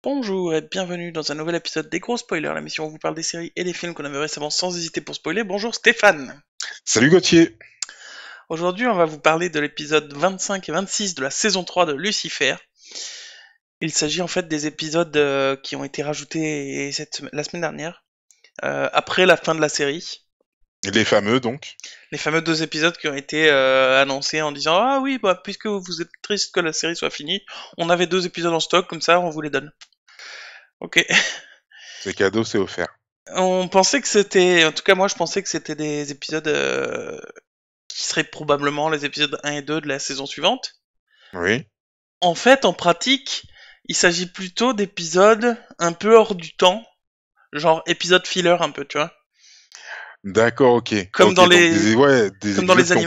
Bonjour et bienvenue dans un nouvel épisode des gros spoilers, la mission où on vous parle des séries et des films qu'on a vus récemment sans hésiter pour spoiler. Bonjour Stéphane. Salut Gauthier. Aujourd'hui on va vous parler de l'épisode 25 et 26 de la saison 3 de Lucifer. Il s'agit en fait des épisodes qui ont été rajoutés la semaine dernière, après la fin de la série. Les fameux donc. Les fameux 2 épisodes qui ont été annoncés en disant ah oui, bah, puisque vous êtes triste que la série soit finie, on avait 2 épisodes en stock, comme ça on vous les donne. Ok. C'est cadeau, c'est offert. On pensait que c'était, en tout cas moi je pensais que c'était des épisodes qui seraient probablement les épisodes 1 et 2 de la saison suivante. Oui. En fait, en pratique, il s'agit plutôt d'épisodes un peu hors du temps, genre épisode filler un peu, tu vois. D'accord, ok. Comme Ok, dans donc les, des comme dans épisodes les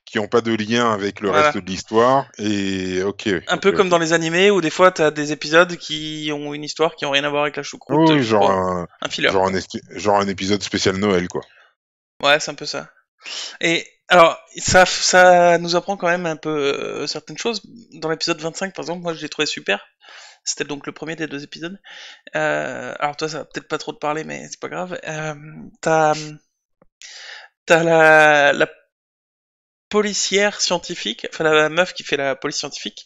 qui n'ont pas animés. de lien, avec le reste Voilà. de l'histoire. Et ok, Un ok, peu comme ok. dans les animés où des fois t'as des épisodes qui ont une histoire qui ont rien à voir avec la choucroute, Oui, juste pour un filler, quoi. genre un épisode spécial Noël, quoi. Ouais, c'est un peu ça. Et alors, ça nous apprend quand même un peu certaines choses. Dans l'épisode 25, par exemple, moi je l'ai trouvé super. C'était donc le premier des 2 épisodes. Alors toi, ça va peut-être pas trop te parler, mais c'est pas grave. T'as t'as la policière scientifique, enfin la meuf qui fait la police scientifique,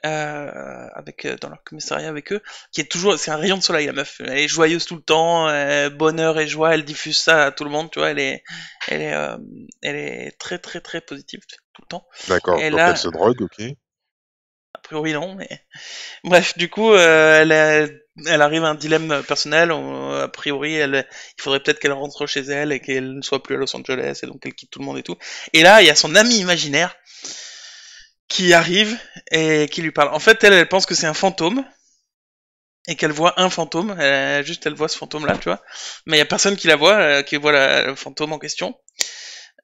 avec dans leur commissariat avec eux, qui est toujours, c'est un rayon de soleil la meuf. Elle est joyeuse tout le temps, bonheur et joie. Elle diffuse ça à tout le monde, tu vois. Elle est, euh, elle est très très très positive tout le temps. D'accord, Et donc elle là, se drogue, ok. a priori non, mais bref, du coup, elle arrive à un dilemme personnel. A priori, il faudrait peut-être qu'elle rentre chez elle et qu'elle ne soit plus à Los Angeles et donc qu'elle quitte tout le monde et tout. Et là, il y a son ami imaginaire qui arrive et qui lui parle. En fait, elle pense que c'est un fantôme et qu'elle voit un fantôme. Elle voit ce fantôme-là, tu vois. Mais il y a personne qui la voit, qui voit le fantôme en question.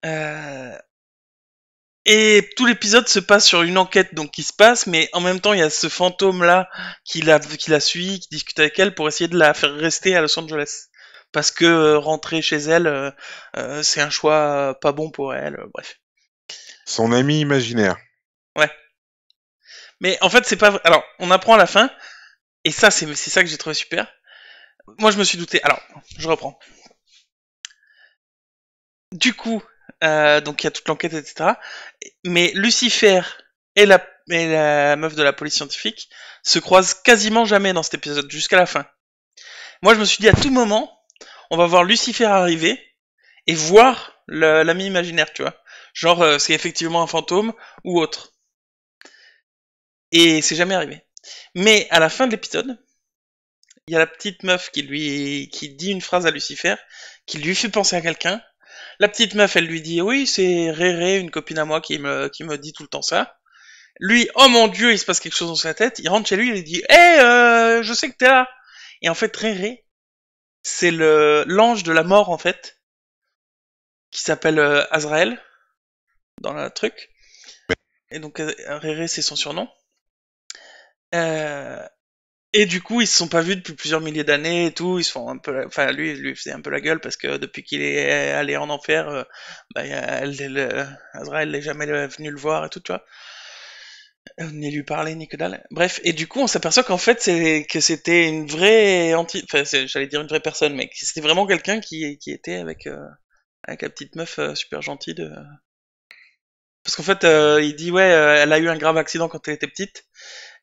Euh, Et tout l'épisode se passe sur une enquête donc qui se passe, mais en même temps il y a ce fantôme là qui la suit, qui discute avec elle pour essayer de la faire rester à Los Angeles. Parce que rentrer chez elle, c'est un choix pas bon pour elle, bref. Son ami imaginaire. Ouais. Mais en fait c'est pas vrai. Alors on apprend à la fin, et ça c'est ça que j'ai trouvé super. Moi je me suis douté. Alors, je reprends. Du coup, donc il y a toute l'enquête, etc. Mais Lucifer et la meuf de la police scientifique se croisent quasiment jamais dans cet épisode, jusqu'à la fin. Moi, je me suis dit à tout moment, on va voir Lucifer arriver et voir l'ami imaginaire, tu vois. Genre, c'est effectivement un fantôme ou autre. Et c'est jamais arrivé. Mais à la fin de l'épisode, il y a la petite meuf qui dit une phrase à Lucifer, qui lui fait penser à quelqu'un. La petite meuf, elle lui dit, oui, c'est Réré, une copine à moi qui me dit tout le temps ça. Lui, oh mon dieu, il se passe quelque chose dans sa tête. Il rentre chez lui, il dit, hé, je sais que t'es là. Et en fait, Réré, c'est l'ange de la mort en fait, qui s'appelle Azrael dans le truc. Et donc Réré, c'est son surnom. Euh, et du coup, ils se sont pas vus depuis plusieurs milliers d'années et tout. Ils se font un peu, enfin lui faisait un peu la gueule parce que depuis qu'il est allé en enfer, bah, Azrael n'est jamais venu le voir et tout, tu vois. Ni lui parler, ni que dalle. Bref, et du coup, on s'aperçoit qu'en fait, c'était une vraie enfin, j'allais dire une vraie personne, mais que c'était vraiment quelqu'un qui était avec la petite meuf super gentille parce qu'en fait, il dit ouais, elle a eu un grave accident quand elle était petite,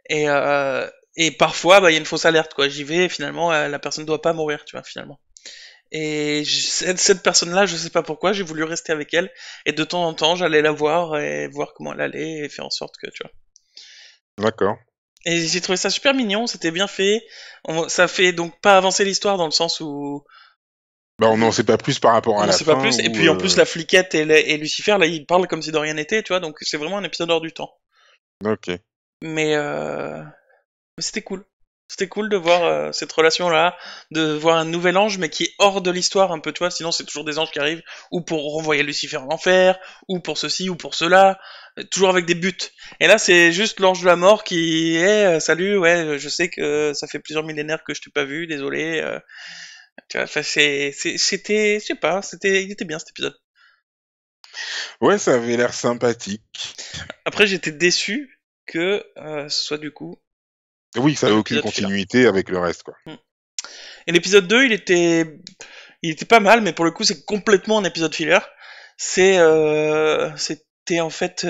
et parfois, bah, il y a une fausse alerte, quoi. J'y vais, et finalement, la personne doit pas mourir, tu vois, finalement. Et cette personne-là, je sais pas pourquoi, j'ai voulu rester avec elle, et de temps en temps, j'allais la voir et voir comment elle allait, et faire en sorte que, tu vois. D'accord. Et j'ai trouvé ça super mignon, c'était bien fait. Ça fait donc pas avancer l'histoire dans le sens où Bah on n'en sait pas plus par rapport on à n'en la sait pas fin plus. Et ou puis en plus, la fliquette et Lucifer, là, ils parlent comme si de rien n'était, tu vois. Donc c'est vraiment un épisode hors du temps. ok. Mais, mais c'était cool. C'était cool de voir cette relation-là, de voir un nouvel ange, mais qui est hors de l'histoire un peu, tu vois. Sinon, c'est toujours des anges qui arrivent, ou pour renvoyer Lucifer en enfer, ou pour ceci, ou pour cela, toujours avec des buts. Et là, c'est juste l'ange de la mort qui est salut, ouais, je sais que ça fait plusieurs millénaires que je t'ai pas vu, désolé. Tu vois, enfin, c'était, je sais pas, il était bien cet épisode. Ouais, ça avait l'air sympathique. Après, j'étais déçu que ce soit du coup Oui, ça n'a aucune L'épisode filler. continuité avec le reste, quoi. Et l'épisode 2, il était pas mal, mais pour le coup, c'est complètement un épisode filler. C'était en fait,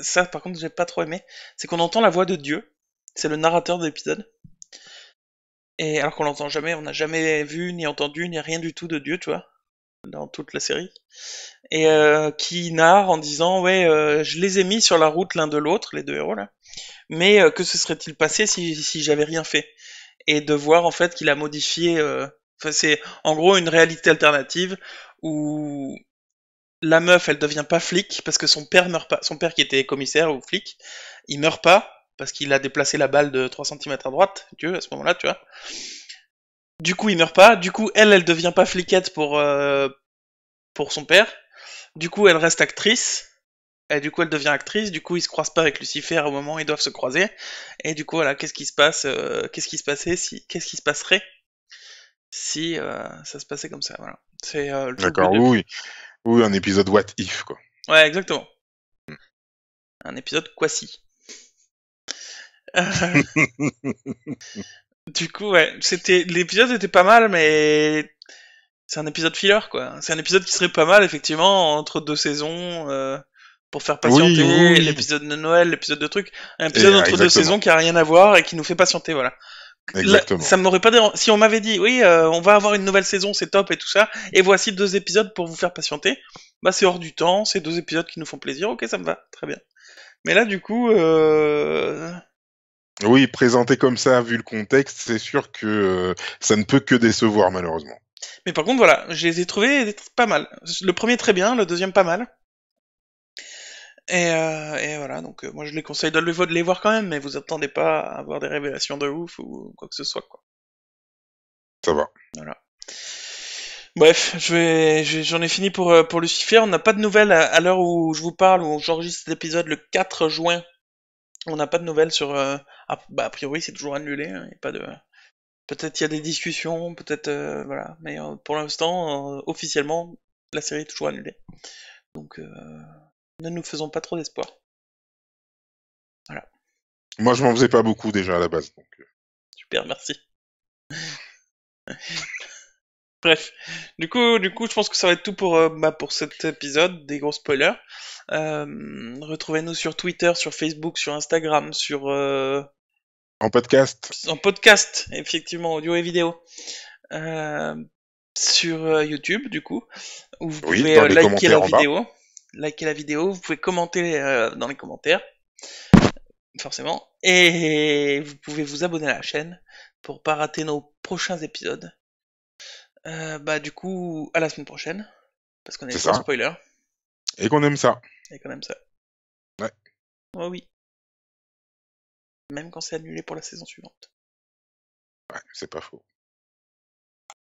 ça par contre, j'ai pas trop aimé. C'est qu'on entend la voix de Dieu. C'est le narrateur de l'épisode. Et alors qu'on l'entend jamais, on n'a jamais vu, ni entendu, ni rien du tout de Dieu, tu vois, dans toute la série. Et qui narre en disant, ouais, je les ai mis sur la route l'un de l'autre, les deux héros là. Mais que se serait-il passé si j'avais rien fait? Et de voir en fait qu'il a modifié. Enfin, c'est en gros une réalité alternative où la meuf, elle devient pas flic parce que son père meurt pas. Son père qui était commissaire ou flic, il meurt pas parce qu'il a déplacé la balle de 3 centimètres à droite, tu vois, à ce moment-là, tu vois. Du coup, il meurt pas. Du coup, elle devient pas fliquette pour son père. Du coup, elle reste actrice. Et du coup, elle devient actrice. Du coup, ils se croisent pas avec Lucifer au moment où ils doivent se croiser. Et du coup, voilà, qu'est-ce qui se passe Qu'est-ce qui se passait si Qu'est-ce qui se passerait si ça se passait comme ça, voilà. C'est tout le but D'accord, de... oui, oui. Oui, un épisode What If, quoi. Ouais, exactement. Un épisode Kwasi. Du coup, ouais, l'épisode était pas mal, mais c'est un épisode filler, quoi. C'est un épisode qui serait pas mal, effectivement, entre deux saisons, pour faire Oui, patienter, oui, oui. l'épisode de Noël, l'épisode de truc. Un Et, épisode entre deux exactement. saisons qui a rien à voir et qui nous fait patienter, voilà. Là, Exactement. ça m'aurait pas dérangé. Si on m'avait dit, oui, on va avoir une nouvelle saison, c'est top et tout ça, et voici 2 épisodes pour vous faire patienter, bah c'est hors du temps, c'est 2 épisodes qui nous font plaisir, ok, ça me va, très bien. Mais là, du coup, Oui, présenté comme ça, vu le contexte, c'est sûr que ça ne peut que décevoir, malheureusement. mais par contre, voilà, je les ai trouvés pas mal. Le premier très bien, le deuxième pas mal. Et voilà, donc moi je les conseille de les voir quand même, mais vous attendez pas à avoir des révélations de ouf ou quoi que ce soit, quoi. Ça va. Voilà. Bref, j'en ai fini pour Lucifer. On n'a pas de nouvelles à l'heure où je vous parle, où j'enregistre cet épisode le 4 juin. On n'a pas de nouvelles sur. Bah, a priori, c'est toujours annulé. Hein, y a pas de. Peut-être il y a des discussions, peut-être. Voilà. Mais pour l'instant, officiellement, la série est toujours annulée. Donc, ne nous faisons pas trop d'espoir. Voilà. Moi, je m'en faisais pas beaucoup déjà à la base. Donc, Super, merci. Bref, du coup, je pense que ça va être tout pour cet épisode, des gros spoilers. Retrouvez-nous sur Twitter, sur Facebook, sur Instagram, en podcast. en podcast, effectivement, audio et vidéo, euh, sur YouTube, du coup, où vous Oui, pouvez dans les commentaires en bas. liker la vidéo, vous pouvez commenter dans les commentaires, forcément, et vous pouvez vous abonner à la chaîne pour pas rater nos prochains épisodes. Bah du coup, à la semaine prochaine, parce qu'on est C'est des gros ça. spoilers, Et qu'on aime ça. et quand même ça. Ouais, Oh oui, même quand c'est annulé pour la saison suivante. ouais, c'est pas faux.